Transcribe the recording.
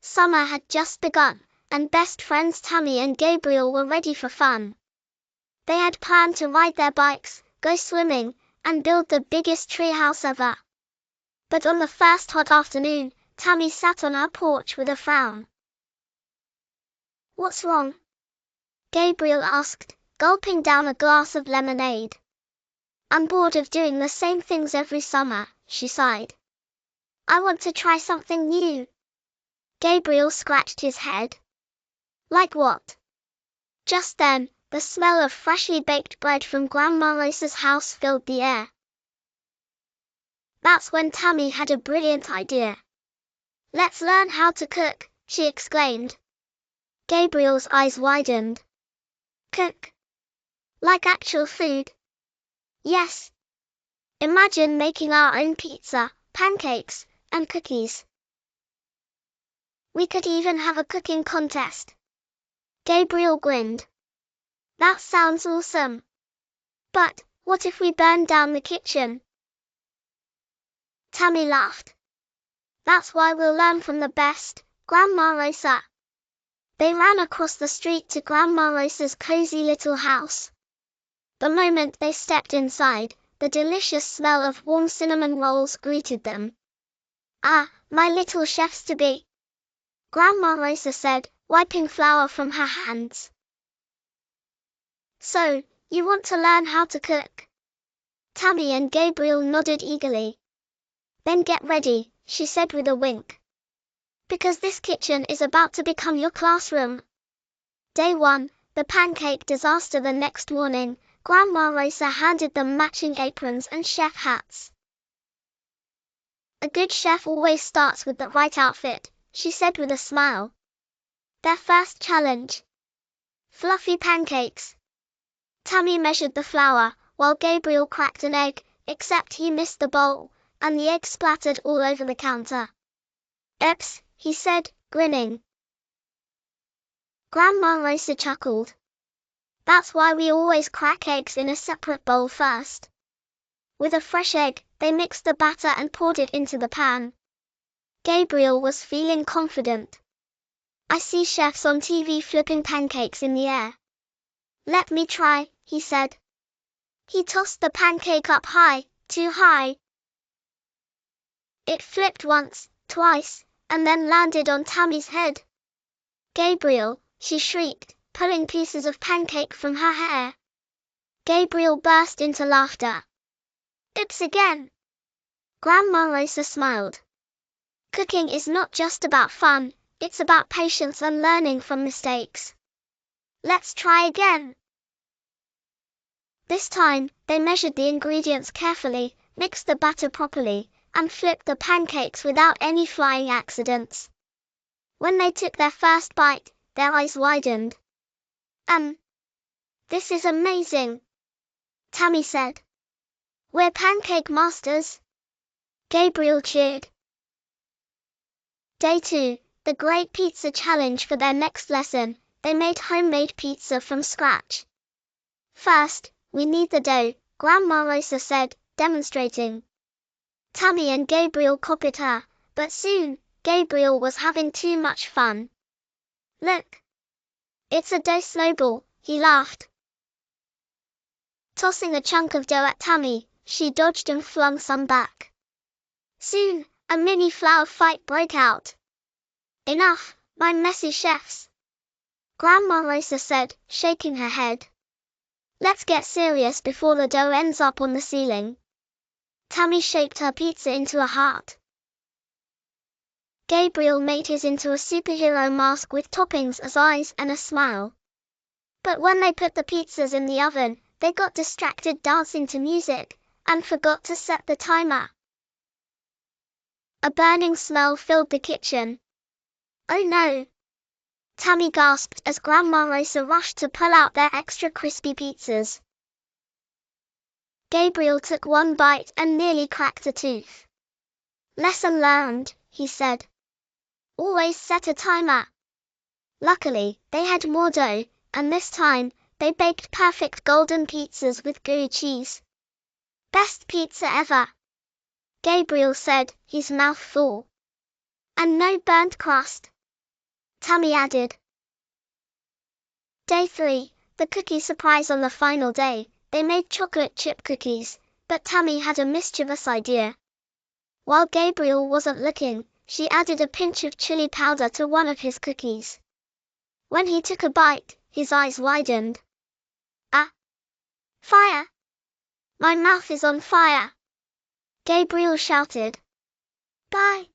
Summer had just begun, and best friends Tami and Gabriel were ready for fun. They had planned to ride their bikes, go swimming, and build the biggest treehouse ever. But on the first hot afternoon, Tami sat on her porch with a frown. "What's wrong?" Gabriel asked, gulping down a glass of lemonade. "I'm bored of doing the same things every summer," she sighed. "I want to try something new." Gabriel scratched his head. "Like what?" Just then, the smell of freshly baked bread from Grandma Rosa's house filled the air. That's when Tami had a brilliant idea. "Let's learn how to cook," she exclaimed. Gabriel's eyes widened. "Cook? Like actual food?" "Yes. Imagine making our own pizza, pancakes, and cookies. We could even have a cooking contest." Gabriel grinned. "That sounds awesome. But what if we burn down the kitchen?" Tami laughed. "That's why we'll learn from the best, Grandma Rosa." They ran across the street to Grandma Rosa's cozy little house. The moment they stepped inside, the delicious smell of warm cinnamon rolls greeted them. "Ah, my little chefs-to-be," Grandma Rosa said, wiping flour from her hands. "So, you want to learn how to cook?" Tami and Gabriel nodded eagerly. "Then get ready," she said with a wink. "Because this kitchen is about to become your classroom." Day 1, the pancake disaster. The next morning, Grandma Rosa handed them matching aprons and chef hats. "A good chef always starts with the right outfit," she said with a smile. Their first challenge: fluffy pancakes. Tami measured the flour, while Gabriel cracked an egg, except he missed the bowl, and the egg splattered all over the counter. "Oops," he said, grinning. Grandma Rosa chuckled. "That's why we always crack eggs in a separate bowl first." With a fresh egg, they mixed the batter and poured it into the pan. Gabriel was feeling confident. "I see chefs on TV flipping pancakes in the air. Let me try," he said. He tossed the pancake up high, too high. It flipped once, twice, and then landed on Tami's head. "Gabriel," she shrieked, pulling pieces of pancake from her hair. Gabriel burst into laughter. "Oops again." Grandma Rosa smiled. "Cooking is not just about fun, it's about patience and learning from mistakes. Let's try again." This time, they measured the ingredients carefully, mixed the batter properly, and flipped the pancakes without any flying accidents. When they took their first bite, their eyes widened. This is amazing," Tami said. "We're pancake masters." Gabriel cheered. Day 2, the Great Pizza Challenge. For their next lesson, they made homemade pizza from scratch. "First, we need the dough," Grandma Rosa said, demonstrating. Tami and Gabriel copied her, but soon, Gabriel was having too much fun. "Look! It's a dough snowball," he laughed. Tossing a chunk of dough at Tami, she dodged and flung some back. Soon, a mini flour fight broke out. "Enough, my messy chefs," Grandma Rosa said, shaking her head. "Let's get serious before the dough ends up on the ceiling." Tami shaped her pizza into a heart. Gabriel made his into a superhero mask with toppings as eyes and a smile. But when they put the pizzas in the oven, they got distracted dancing to music, and forgot to set the timer. A burning smell filled the kitchen. "Oh no!" Tami gasped as Grandma Rosa rushed to pull out their extra crispy pizzas. Gabriel took one bite and nearly cracked a tooth. "Lesson learned," he said. "Always set a timer." Luckily, they had more dough, and this time, they baked perfect golden pizzas with gooey cheese. "Best pizza ever," Gabriel said, his mouth full. "And no burnt crust." Tami added. Day 3, the cookie surprise. On the final day, they made chocolate chip cookies, but Tami had a mischievous idea. While Gabriel wasn't looking, she added a pinch of chili powder to one of his cookies. When he took a bite, his eyes widened. Ah! Fire! My mouth is on fire! Gabriel shouted. Bye!